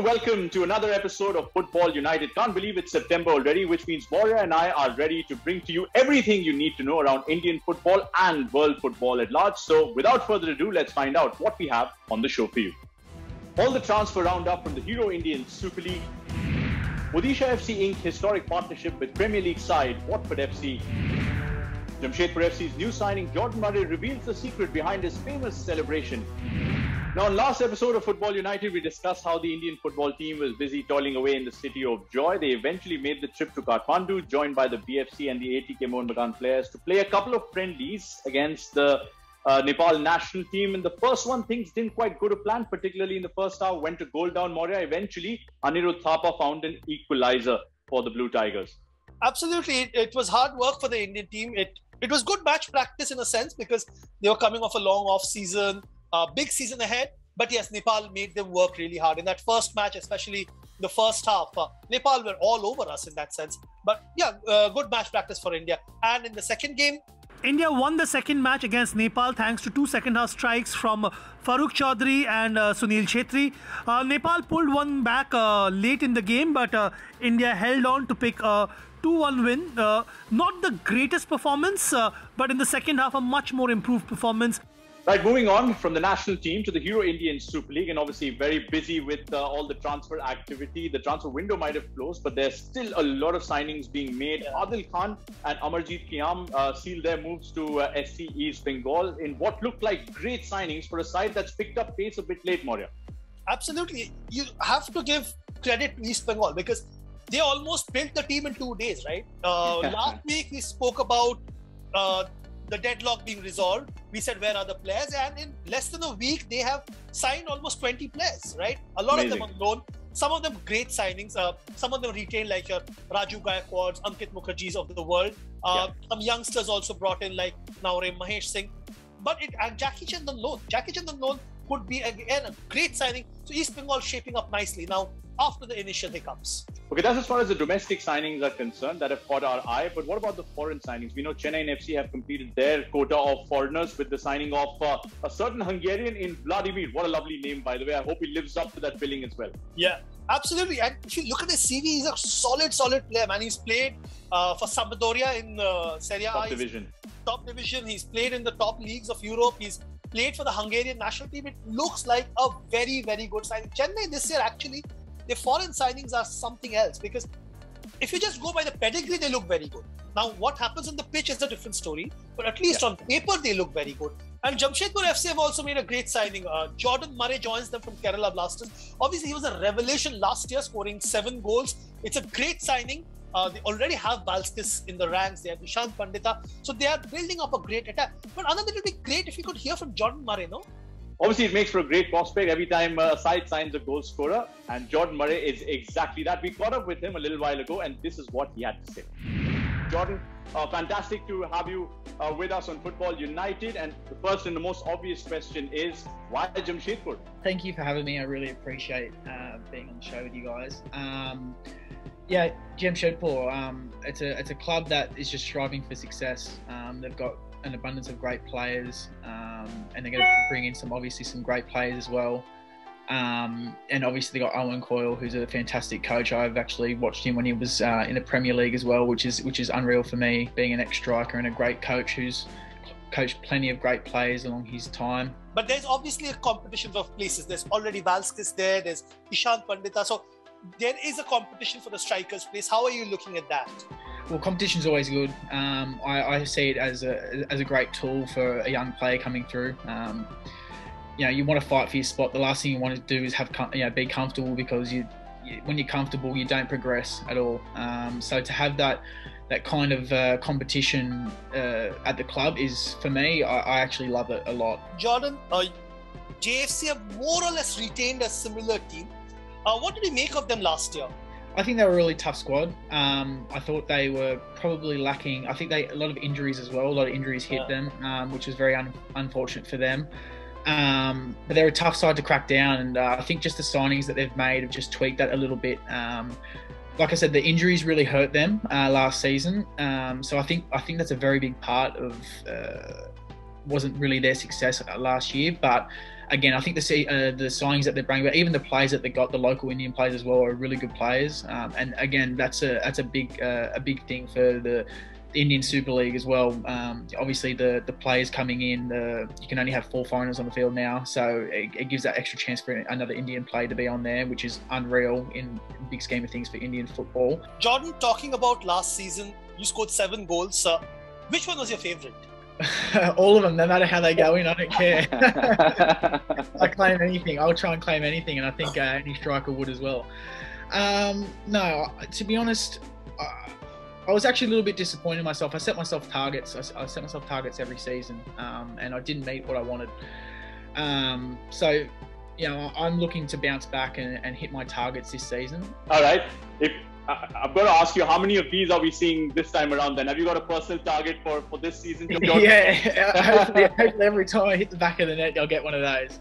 welcome to another episode of Football United. Can't believe it's September already, which means Moria and I are ready to bring to you everything you need to know around Indian football and world football at large. So without further ado, let's find out what we have on the show for you. All the transfer roundup from the Hero Indian Super League, Odisha FC Inc. historic partnership with Premier League side Watford FC, Jamshedpur FC's new signing Jordan Murray reveals the secret behind his famous celebration. Now, in last episode of Football United, we discussed how the Indian football team was busy toiling away in the city of joy. They eventually made the trip to Kathmandu, joined by the BFC and the ATK Mohun Bagan players to play a couple of friendlies against the Nepal national team. In the first one, things didn't quite go to plan, particularly in the first half, went to goal down Moria. Eventually, Anirudh Thapa found an equalizer for the Blue Tigers. Absolutely. It was hard work for the Indian team. It was good match practice in a sense because they were coming off a long off season. Big season ahead, but yes, Nepal made them work really hard in that first match, especially the first half. Nepal were all over us in that sense, but yeah, good match practice for India. And in the second game, India won the second match against Nepal thanks to two second-half strikes from Farooq Chaudhary and Sunil Chhetri. Nepal pulled one back late in the game, but India held on to pick a 2-1 win. Not the greatest performance, but in the second half, a much more improved performance. Right, moving on from the national team to the Hero Indian Super League, and obviously very busy with all the transfer activity. The transfer window might have closed, but there's still a lot of signings being made. Adil Khan and Amarjeet Qiyam sealed their moves to SC East Bengal in what looked like great signings for a side that's picked up pace a bit late, Moria. Absolutely. You have to give credit to East Bengal because they almost built the team in 2 days, right? Last week we spoke about the deadlock being resolved. We said, where are the players? And in less than a week, they have signed almost 20 players, right? A lot of them on loan. Some of them great signings. Some of them retained, like your Raju Gaikwads, Ankit Mukherjees of the world. Some youngsters also brought in, like Naure Mahesh Singh. And Jackie Chand on loan. Jackie Chand on loan could be, again, a great signing. So East Bengal shaping up nicely now after the initial hiccups. Okay, that's as far as the domestic signings are concerned that have caught our eye. But what about the foreign signings? We know Chennai and FC have completed their quota of foreigners with the signing of a certain Hungarian in Vladimir. What a lovely name, by the way. I hope he lives up to that billing as well. Yeah, absolutely. And if you look at his CV, he's a solid player, man. He's played for Sampdoria in Serie A. Top division. He's played in the top leagues of Europe. He's played for the Hungarian national team. It looks like a very, very good signing. Chennai this year, actually, the foreign signings are something else because if you just go by the pedigree, they look very good. Now, what happens on the pitch is a different story, but at least on paper, they look very good. And Jamshedpur FC have also made a great signing. Jordan Murray joins them from Kerala Blasters. Obviously, he was a revelation last year, scoring 7 goals. It's a great signing. They already have Balskis in the ranks. They have Ishant Pandita. So they are building up a great attack. But another, it would be great if you could hear from Jordan Murray, no? Obviously, it makes for a great prospect every time a side signs a goal scorer, and Jordan Murray is exactly that. We caught up with him a little while ago, and this is what he had to say. Jordan, fantastic to have you with us on Football United, and the first and the most obvious question is, why Jamshedpur? Thank you for having me. I really appreciate being on the show with you guys. Yeah, Jamshedpur, it's a club that is just striving for success. They've got an abundance of great players, and they're going to bring in some great players as well. And obviously they got Owen Coyle, who's a fantastic coach. I've actually watched him when he was in the Premier League as well, which is unreal for me, being an ex-striker and a great coach who's coached plenty of great players along his time. But there's obviously a competition of places. There's already Balskis there, there's Ishant Pandita. So there is a competition for the striker's place. How are you looking at that? Well, competition's always good. I see it as a great tool for a young player coming through. You want to fight for your spot. The last thing you want to do is be comfortable, because when you're comfortable, you don't progress at all. So to have that kind of competition at the club is, for me, I actually love it a lot. Jordan, JFC have more or less retained a similar team. What did you make of them last year? I think they were a really tough squad. I thought they were probably lacking. I think a lot of injuries as well. A lot of injuries hit them, which was very unfortunate for them. But they're a tough side to crack down, and I think just the signings that they've made have just tweaked that a little bit. Like I said, the injuries really hurt them last season. So I think that's a very big part of wasn't really their success last year. But again, I think the signings that they're bringing, but even the players that they got, the local Indian players as well, are really good players. And again, that's a big thing for the Indian Super League as well. Obviously, the players coming in, you can only have 4 foreigners on the field now, so it gives that extra chance for another Indian player to be on there, which is unreal in the big scheme of things for Indian football. Jordan, talking about last season, you scored 7 goals. Which one was your favourite? All of them, no matter how they go in, I don't care. I claim anything. I'll try and claim anything, and I think any striker would as well. No, to be honest, I was actually a little bit disappointed in myself. I set myself targets. I set myself targets every season, and I didn't meet what I wanted. So, I'm looking to bounce back and hit my targets this season. All right. I've got to ask you, how many of these are we seeing this time around then? Have you got a personal target for this season? Yeah, hopefully every time I hit the back of the net, I'll get one of those.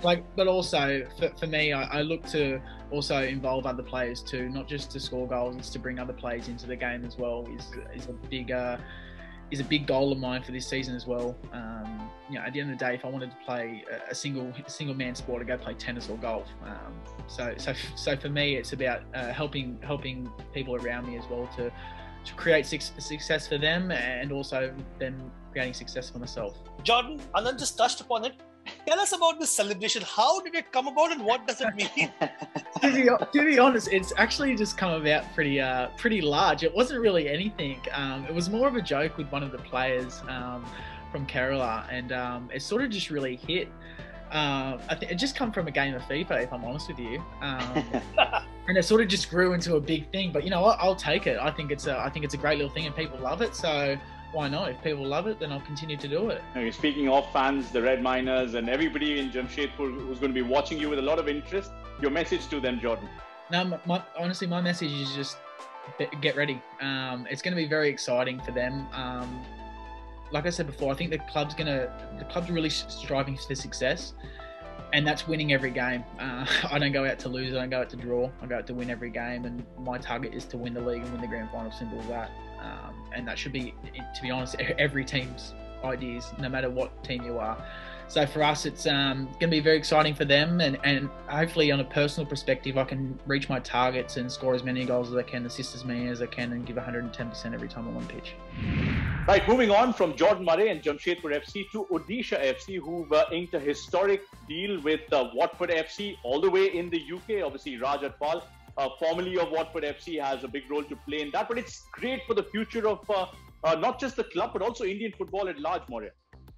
But also, for me, I look to also involve other players too, not just to score goals, it's to bring other players into the game as well, is a big goal of mine for this season as well. At the end of the day, if I wanted to play a single man sport, I'd go play tennis or golf. So for me, it's about helping people around me as well to create success for them, and also them creating success for myself. Jordan, Anand just touched upon it. Tell us about this celebration. How did it come about, and what does it mean? To be honest, it's actually just come about pretty large. It wasn't really anything. It was more of a joke with one of the players from Kerala, and it sort of just really hit. I think it just come from a game of FIFA, if I'm honest with you, and it sort of just grew into a big thing. But I'll take it. I think it's a great little thing, and people love it. So why not? If people love it, then I'll continue to do it. Okay, speaking of fans, the Red Miners and everybody in Jamshedpur who's going to be watching you with a lot of interest, your message to them, Jordan? No, honestly, my message is just get ready. It's going to be very exciting for them. Like I said before, I think the club's really striving for success, and that's winning every game. I don't go out to lose. I don't go out to draw. I go out to win every game, and my target is to win the league and win the grand final. Simple as that. And that should be, to be honest, every team's ideas, no matter what team you are. So for us, it's going to be very exciting for them, and hopefully on a personal perspective, I can reach my targets and score as many goals as I can, assist as many as I can, and give 110% every time I'm on pitch. Right, moving on from Jordan Murray and Jamshedpur FC to Odisha FC, who've inked a historic deal with Watford FC all the way in the UK. Obviously, Rajat Pal, formerly of Watford FC, has a big role to play in that. But it's great for the future of not just the club, but also Indian football at large, Maurya.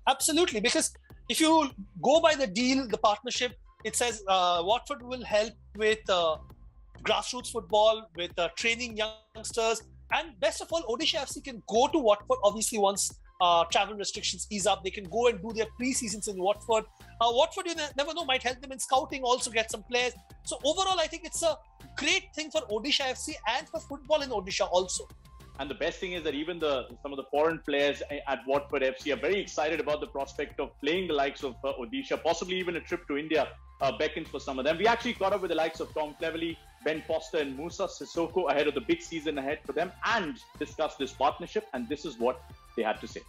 Absolutely, because if you go by the deal, the partnership, it says Watford will help with grassroots football, with training youngsters, and best of all, Odisha FC can go to Watford, obviously once travel restrictions ease up. They can go and do their pre-seasons in Watford. Watford, you never know, might help them in scouting, also get some players. So overall, I think it's a great thing for Odisha FC and for football in Odisha also. And the best thing is that even some of the foreign players at Watford FC are very excited about the prospect of playing the likes of Odisha. Possibly even a trip to India beckons for some of them. We actually caught up with the likes of Tom Cleverley, Ben Foster and Musa Sissoko ahead of the big season ahead for them, and discussed this partnership, and this is what they had to say.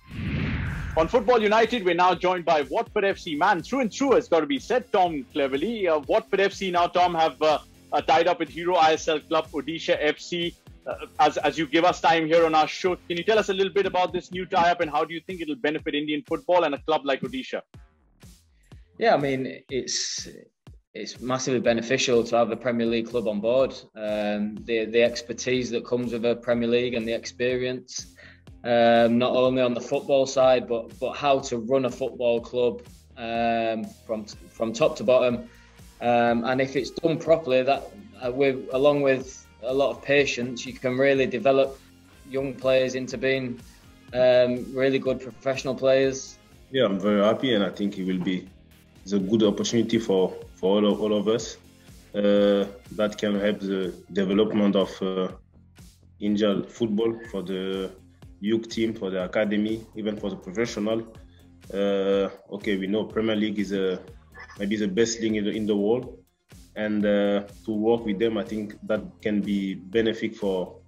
On Football United, we're now joined by Watford FC man through and through, has got to be said, Tom Cleverley. Watford FC now, Tom, have tied up with Hero ISL club Odisha FC. As you give us time here on our show, can you tell us a little bit about this new tie-up, and how do you think it'll benefit Indian football and a club like Odisha? Yeah, I mean, it's massively beneficial to have a Premier League club on board. The expertise that comes with a Premier League and the experience, not only on the football side, but how to run a football club from top to bottom. And if it's done properly, that along with a lot of patience, you can really develop young players into being really good professional players. Yeah, I'm very happy, and I think it's a good opportunity for all of us that can help the development of Indian football, for the youth team, for the academy, even for the professional. Okay, we know Premier League is maybe the best league in the world. And to work with them, I think that can be benefit for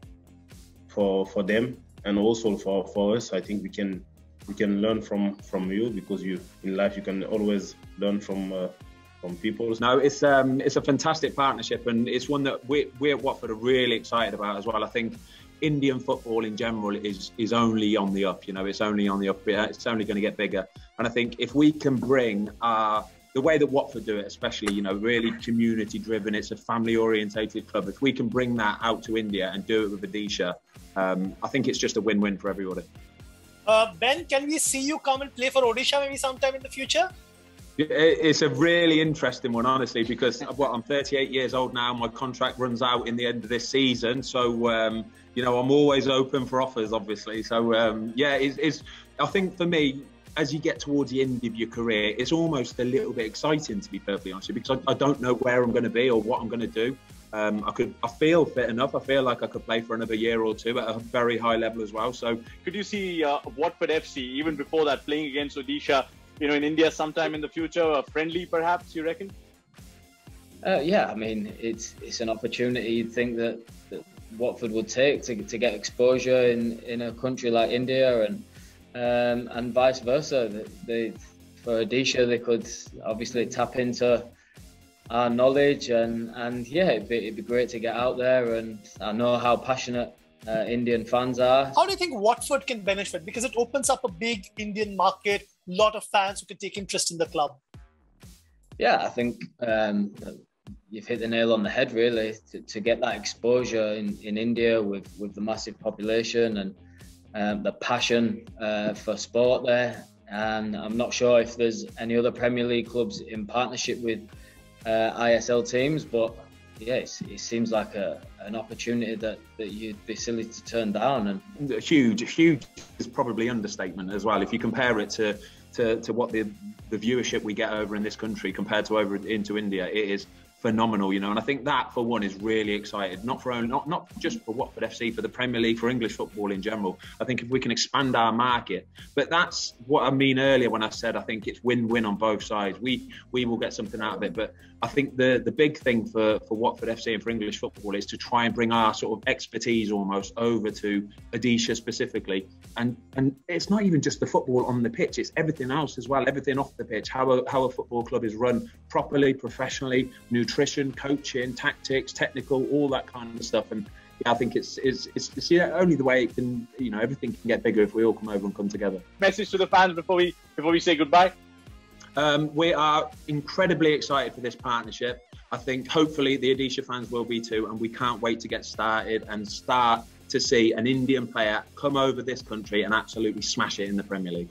them, and also for us. I think we can we can learn from you, because in life you can always learn from people. No, it's a fantastic partnership, and it's one that we at Watford are really excited about as well. I think Indian football in general is only on the up. It's only on the up. It's only going to get bigger. And I think if we can bring the way that Watford do it, especially, really community driven, it's a family orientated club. If we can bring that out to India and do it with Odisha, I think it's just a win-win for everybody. Ben, can we see you come and play for Odisha maybe sometime in the future? It's a really interesting one, honestly, because I'm 38 years old now. My contract runs out in the end of this season. So, I'm always open for offers, obviously. So, I think for me, as you get towards the end of your career, it's almost a little bit exciting, to be perfectly honest with you, because I don't know where I'm going to be or what I'm going to do. I feel fit enough. I feel like I could play for another year or two at a very high level as well. So, could you see Watford FC, even before that, playing against Odisha, in India sometime in the future, friendly perhaps, you reckon? Yeah, I mean, it's an opportunity you'd think that Watford would take to get exposure in a country like India, and vice versa. For Odisha, they could obviously tap into our knowledge, and yeah, it'd be great to get out there, and I know how passionate Indian fans are. How do you think Watford can benefit? Because it opens up a big Indian market, a lot of fans who can take interest in the club. Yeah, I think you've hit the nail on the head, really, to get that exposure in India with the massive population and the passion for sport there. And I'm not sure if there's any other Premier League clubs in partnership with ISL teams, but yeah, it seems like an opportunity that you'd be silly to turn down. And huge is probably understatement as well. If you compare it to what the viewership we get over in this country compared to over into India, it is phenomenal, and I think that for one is really excited, not just for Watford FC, for the Premier League, for English football in general. I think if we can expand our market, but that's what I mean earlier when I said I think it's win-win on both sides. We will get something out of it, but I think the big thing for Watford FC and for English football is to try and bring our sort of expertise almost over to Odisha specifically, and it's not even just the football on the pitch, it's everything else as well, everything off the pitch, how a football club is run properly, professionally, nutrition, coaching, tactics, technical, all that kind of stuff. And yeah, I think it's only the way it can, everything can get bigger if we all come over and come together. Message to the fans before we say goodbye. We are incredibly excited for this partnership. I think hopefully the Odisha fans will be too, and we can't wait to get started and start to see an Indian player come over this country and absolutely smash it in the Premier League.